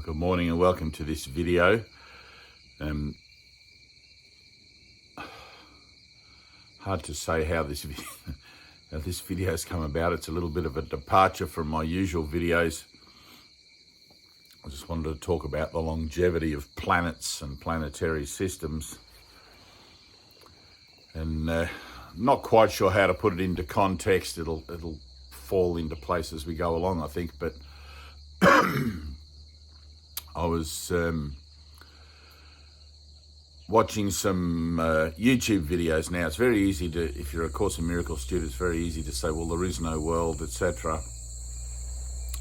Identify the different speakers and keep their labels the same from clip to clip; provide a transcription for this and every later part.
Speaker 1: Well, good morning and welcome to this video. Hard to say how this video's come about. It's a little bit of a departure from my usual videos. I just wanted to talk about the longevity of planets and planetary systems, and not quite sure how to put it into context. It'll fall into place as we go along, I think, but I was watching some YouTube videos now. It's very easy to, if you're a Course in Miracles student, it's very easy to say, well, there is no world, etc.,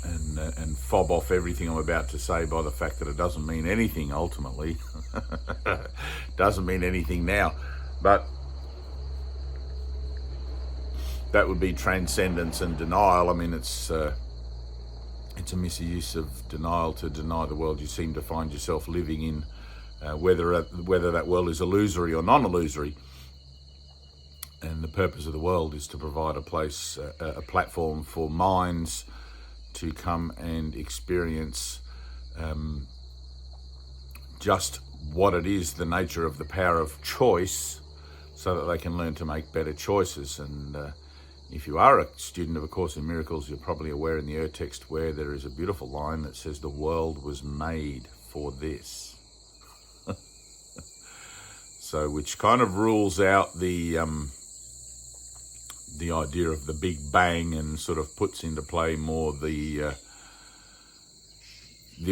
Speaker 1: and fob off everything I'm about to say by the fact that it doesn't mean anything ultimately. Doesn't mean anything now, but that would be transcendence and denial. I mean, it's a misuse of denial to deny the world you seem to find yourself living in, whether that world is illusory or non-illusory. And the purpose of the world is to provide a place, a platform for minds to come and experience just what it is, the nature of the power of choice, so that they can learn to make better choices. And if you are a student of A Course in Miracles, you're probably aware in the urtext where there is a beautiful line that says, the world was made for this. So, which kind of rules out the idea of the Big Bang and sort of puts into play more the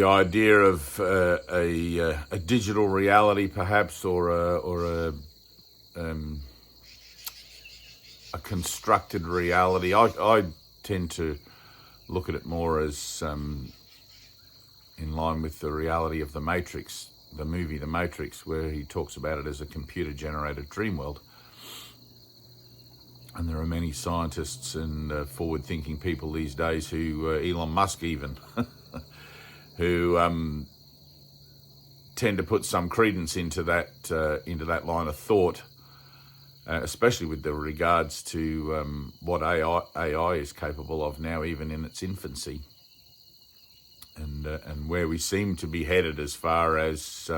Speaker 1: idea of a digital reality, perhaps, or a constructed reality. I tend to look at it more as in line with the reality of The Matrix, the movie The Matrix, where he talks about it as a computer-generated dream world. And there are many scientists and forward-thinking people these days who, Elon Musk even, who tend to put some credence into that line of thought, especially with the regards to what AI is capable of now, even in its infancy, and where we seem to be headed as far as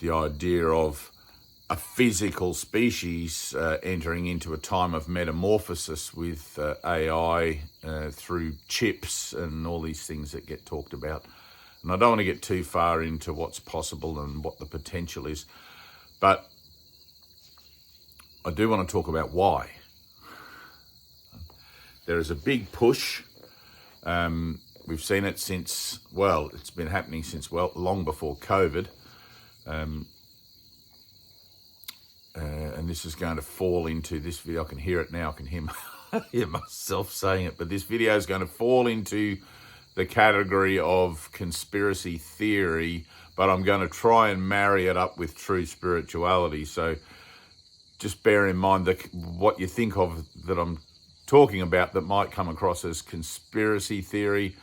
Speaker 1: the idea of a physical species entering into a time of metamorphosis with AI through chips and all these things that get talked about. And I don't want to get too far into what's possible and what the potential is, but I do want to talk about why. There is a big push. We've seen it since, well, it's been happening since, well, long before COVID. And this is going to fall into this video. I can hear it now. I can hear myself saying it. But this video is going to fall into the category of conspiracy theory, but I'm going to try and marry it up with true spirituality. So just bear in mind that what you think of that I'm talking about that might come across as conspiracy theory,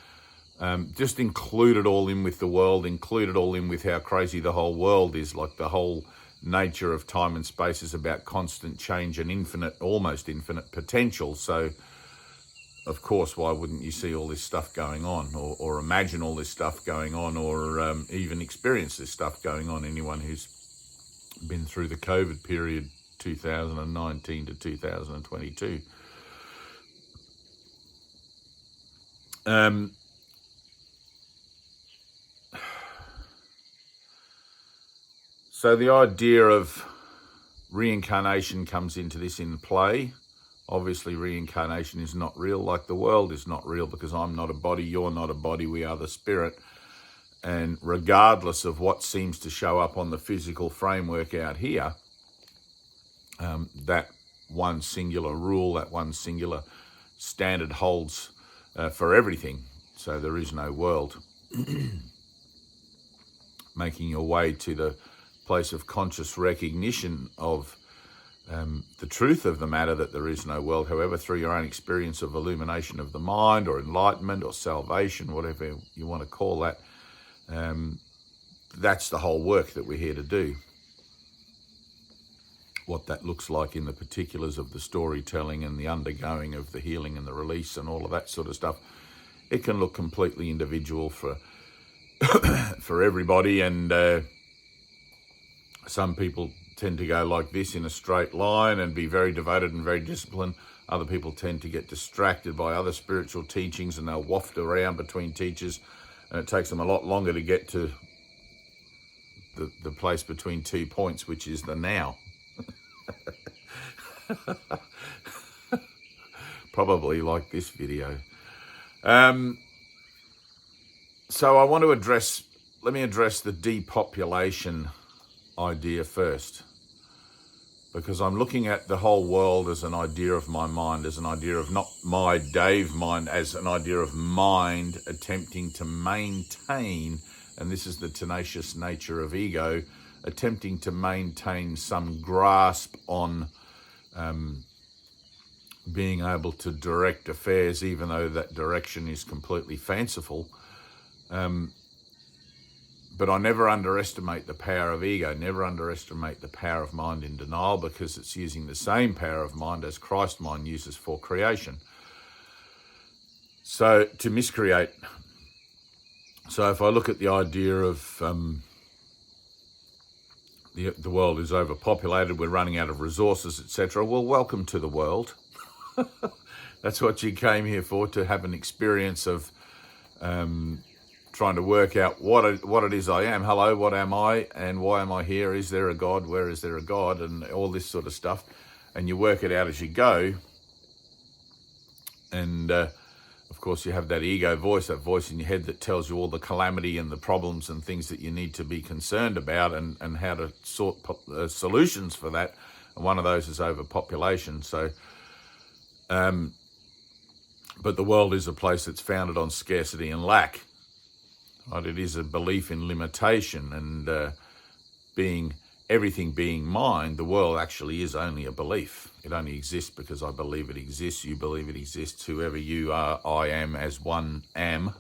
Speaker 1: just include it all in with the world, include it all in with how crazy the whole world is. Like, the whole nature of time and space is about constant change and infinite, almost infinite potential. So, of course, why wouldn't you see all this stuff going on, or imagine all this stuff going on, or even experience this stuff going on? Anyone who's been through the COVID period, 2019 to 2022. So the idea of reincarnation comes into this in play. Obviously, reincarnation is not real, like the world is not real, because I'm not a body, you're not a body, we are the spirit. And regardless of what seems to show up on the physical framework out here, that one singular rule, that one singular standard holds for everything. So there is no world. Making your way to the place of conscious recognition of the truth of the matter, that there is no world, however, through your own experience of illumination of the mind, or enlightenment, or salvation, whatever you want to call that. That's the whole work that we're here to do. What that looks like in the particulars of the storytelling and the undergoing of the healing and the release and all of that sort of stuff it can look completely individual for for everybody, and some people tend to go like this in a straight line and be very devoted and very disciplined. Other people tend to get distracted by other spiritual teachings, and they'll waft around between teachers, and it takes them a lot longer to get to the place between 2 points, which is the now. Probably like this video. So I want to let me address the depopulation idea first, because I'm looking at the whole world as an idea of my mind, as an idea of not my Dave mind, as an idea of mind attempting to maintain, and this is the tenacious nature of ego, attempting to maintain some grasp on being able to direct affairs, even though that direction is completely fanciful. But I never underestimate the power of ego, never underestimate the power of mind in denial, because it's using the same power of mind as Christ mind uses for creation. So to miscreate. So if I look at the idea of the world is overpopulated, we're running out of resources, etc. Well, welcome to the world. That's what you came here for, to have an experience of trying to work out what it is I am. Hello, what am I, and why am I here? Is there a God? Where is there a God? And all this sort of stuff. And you work it out as you go. And of course, you have that ego voice, that voice in your head that tells you all the calamity and the problems and things that you need to be concerned about, and how to sort solutions for that. And one of those is overpopulation. So, but the world is a place that's founded on scarcity and lack. Right? It is a belief in limitation, and everything being mine, the world actually is only a belief. It only exists because I believe it exists. You believe it exists. Whoever you are, I am as one am.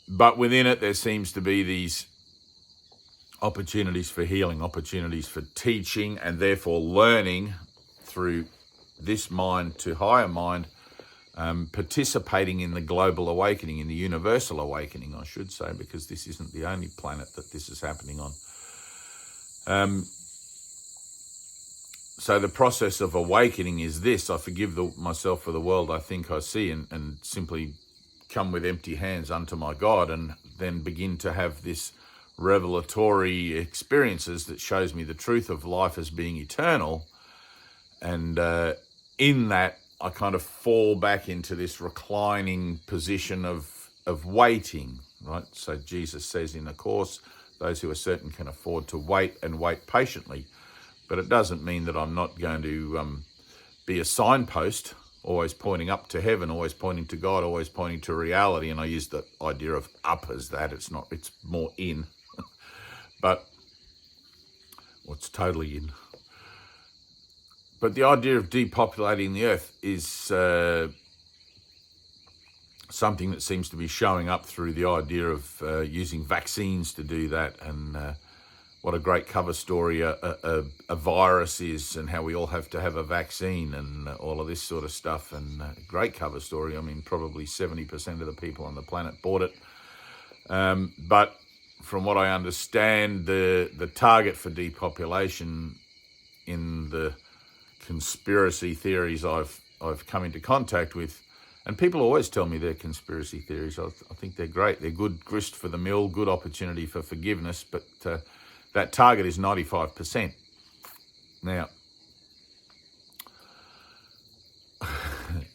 Speaker 1: But within it, there seems to be these opportunities for healing, opportunities for teaching, and therefore learning through this mind to higher mind, participating in the global awakening, in the universal awakening, I should say, because this isn't the only planet that this is happening on. So the process of awakening is this: I forgive myself for the world I think I see, and simply come with empty hands unto my God, and then begin to have this revelatory experiences that shows me the truth of life as being eternal. And in that, I kind of fall back into this reclining position of waiting, right? So Jesus says in the Course, those who are certain can afford to wait, and wait patiently. But it doesn't mean that I'm not going to be a signpost, always pointing up to heaven, always pointing to God, always pointing to reality. And I use the idea of up as that. It's not, it's more in. But, well, it's totally in. But the idea of depopulating the earth is something that seems to be showing up through the idea of using vaccines to do that. And what a great cover story a virus is, and how we all have to have a vaccine, and all of this sort of stuff. And great cover story. I mean, probably 70% of the people on the planet bought it. But from what I understand, the target for depopulation in the conspiracy theories I've come into contact with, and people always tell me they're conspiracy theories. I think they're great. They're good grist for the mill, good opportunity for forgiveness, but that target is 95%. Now,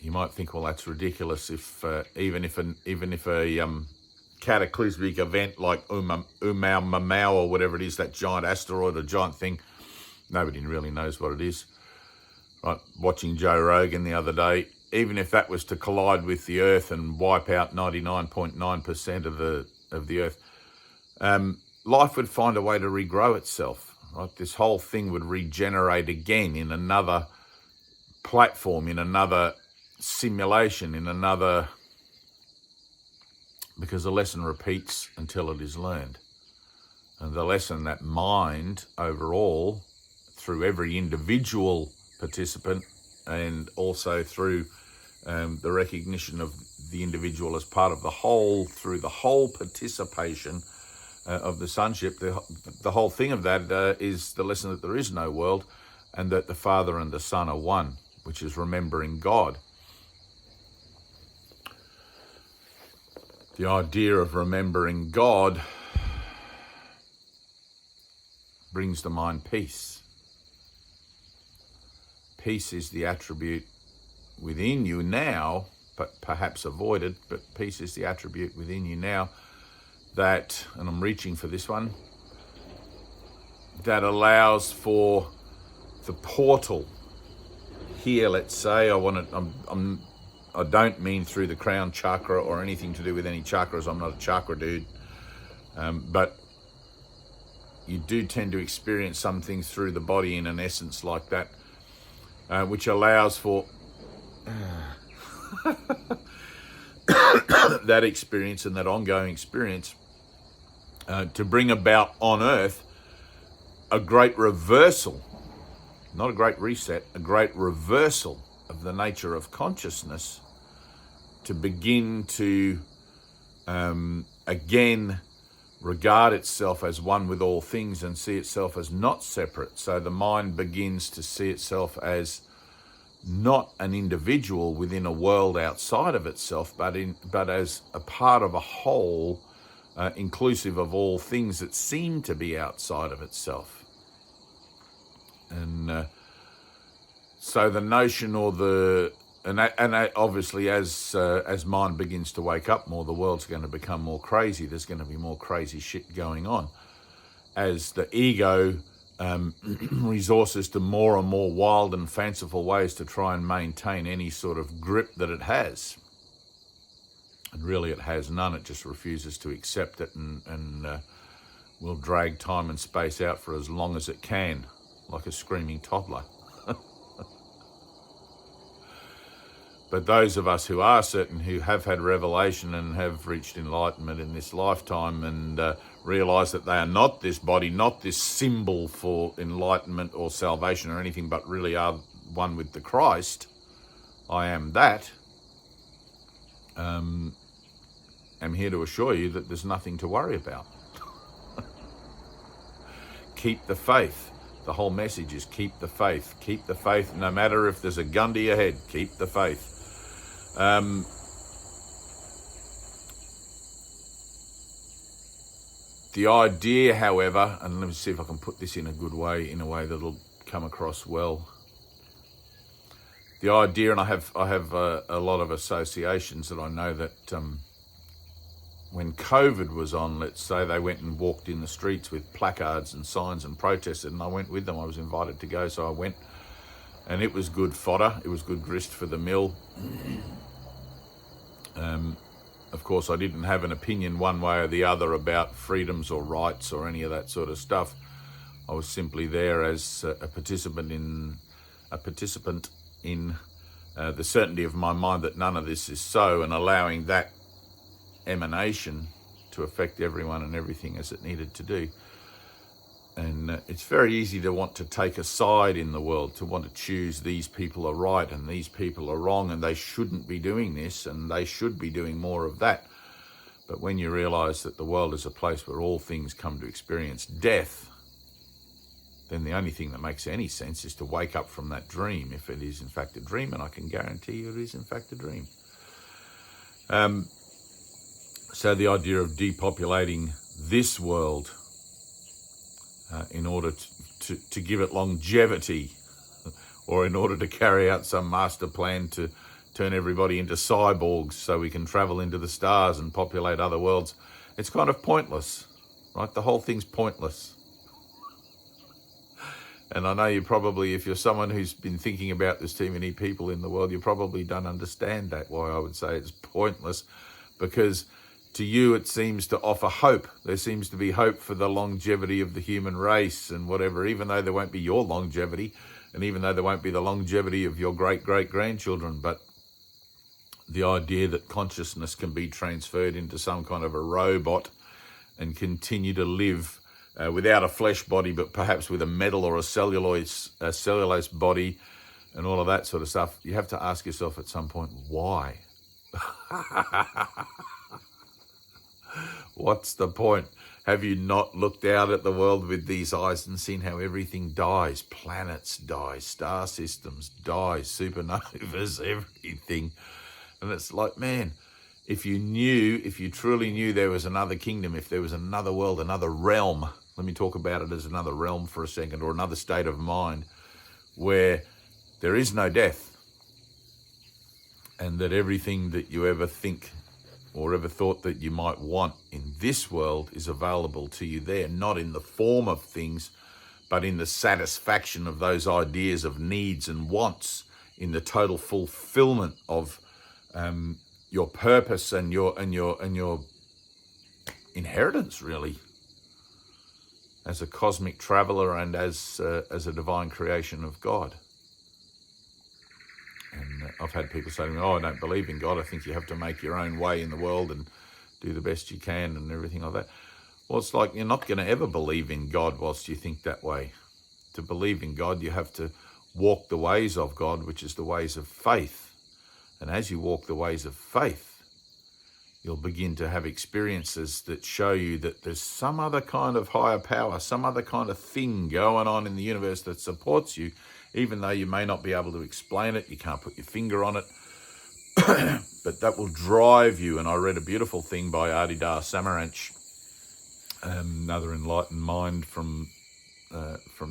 Speaker 1: you might think, well, that's ridiculous. If even if a cataclysmic event like Mamau or whatever it is, that giant asteroid or giant thing, nobody really knows what it is. Right, watching Joe Rogan the other day, even if that was to collide with the Earth and wipe out 99.9% of the Earth, life would find a way to regrow itself. Right, this whole thing would regenerate again in another platform, in another simulation, in another, because the lesson repeats until it is learned. And the lesson that mind overall, through every individual participant and also through the recognition of the individual as part of the whole, through the whole participation of the sonship. The whole thing of that is the lesson that there is no world, and that the Father and the Son are one, which is remembering God. The idea of remembering God brings to mind peace. Peace is the attribute within you now, but perhaps avoided, but peace is the attribute within you now that, and I'm reaching for this one, that allows for the portal here, let's say. I don't mean through the crown chakra or anything to do with any chakras. I'm not a chakra dude. But you do tend to experience some things through the body in an essence like that, which allows for that experience and that ongoing experience to bring about on earth a great reversal, not a great reset, a great reversal of the nature of consciousness, to begin to again regard itself as one with all things and see itself as not separate. So the mind begins to see itself as not an individual within a world outside of itself, but as a part of a whole, inclusive of all things that seem to be outside of itself. And so the notion, or the and obviously as mind begins to wake up more, the world's going to become more crazy. There's going to be more crazy shit going on as the ego resources to more and more wild and fanciful ways to try and maintain any sort of grip that it has. And really it has none. It just refuses to accept it and will drag time and space out for as long as it can, like a screaming toddler. But those of us who are certain, who have had revelation and have reached enlightenment in this lifetime and realise that they are not this body, not this symbol for enlightenment or salvation or anything, but really are one with the Christ, I am that, I'm here to assure you that there's nothing to worry about. Keep the faith. The whole message is keep the faith. Keep the faith, no matter if there's a gun to your head. Keep the faith. The idea, however, and let me see if I can put this in a good way, in a way that'll come across well. The idea, and I have a lot of associations that I know that when COVID was on, let's say, they went and walked in the streets with placards and signs and protested, and I went with them. I was invited to go, so I went, and it was good fodder. It was good grist for the mill. Of course, I didn't have an opinion one way or the other about freedoms or rights or any of that sort of stuff. I was simply there as a participant in the certainty of my mind that none of this is so, and allowing that emanation to affect everyone and everything as it needed to do. And it's very easy to want to take a side in the world, to want to choose these people are right and these people are wrong and they shouldn't be doing this and they should be doing more of that. But when you realise that the world is a place where all things come to experience death, then the only thing that makes any sense is to wake up from that dream, if it is in fact a dream, and I can guarantee you it is in fact a dream. So the idea of depopulating this world in order to give it longevity, or in order to carry out some master plan to turn everybody into cyborgs so we can travel into the stars and populate other worlds, it's kind of pointless, right? The whole thing's pointless. And I know you probably, if you're someone who's been thinking about there's too many people in the world, you probably don't understand that, why I would say it's pointless, because to you it seems to offer hope. There seems to be hope for the longevity of the human race and whatever, even though there won't be your longevity, and even though there won't be the longevity of your great-great-grandchildren. But the idea that consciousness can be transferred into some kind of a robot and continue to live without a flesh body, but perhaps with a metal or a cellulose body, and all of that sort of stuff, you have to ask yourself at some point, why? What's the point? Have you not looked out at the world with these eyes and seen how everything dies? Planets die, star systems die, supernovas, everything. And it's like, man, if you truly knew there was another kingdom, if there was another world, another realm, let me talk about it as another realm for a second, or another state of mind where there is no death, and that everything that you ever think or ever thought that you might want in this world is available to you there, not in the form of things, but in the satisfaction of those ideas of needs and wants, in the total fulfillment of your purpose and your inheritance, really, as a cosmic traveler and as a divine creation of God. And I've had people say to me, I don't believe in God. I think you have to make your own way in the world and do the best you can and everything like that. Well, it's like you're not going to ever believe in God whilst you think that way. To believe in God, you have to walk the ways of God, which is the ways of faith. And as you walk the ways of faith, you'll begin to have experiences that show you that there's some other kind of higher power, some other kind of thing going on in the universe that supports you, even though you may not be able to explain it, you can't put your finger on it, but that will drive you. And I read a beautiful thing by Adidar Samaranch, another enlightened mind from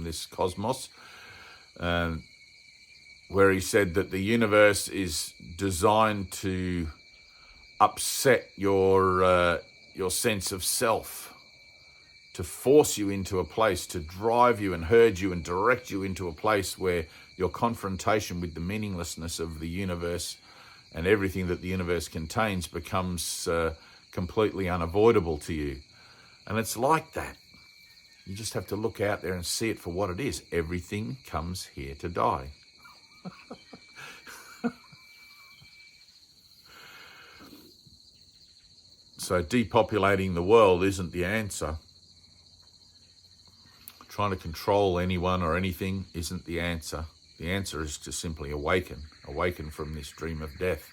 Speaker 1: this cosmos, where he said that the universe is designed to upset your sense of self, to force you into a place, to drive you and herd you and direct you into a place where your confrontation with the meaninglessness of the universe and everything that the universe contains becomes completely unavoidable to you. And it's like that. You just have to look out there and see it for what it is. Everything comes here to die. So depopulating the world isn't the answer. Trying to control anyone or anything isn't the answer. The answer is to simply awaken from this dream of death.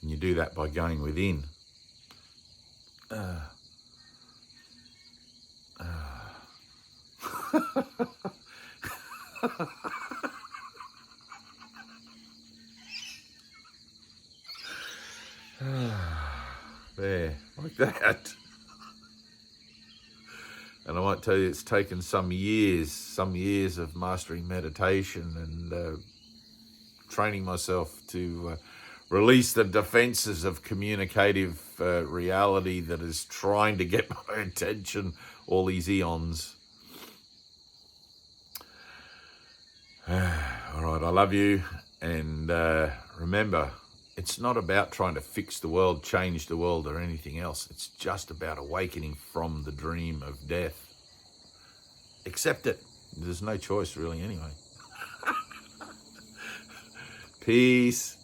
Speaker 1: And you do that by going within. There, like that. And I might tell you, it's taken some years of mastering meditation and training myself to release the defenses of communicative reality that is trying to get my attention all these eons. All right, I love you. And remember, it's not about trying to fix the world, change the world, or anything else. It's just about awakening from the dream of death. Accept it. There's no choice really anyway. Peace.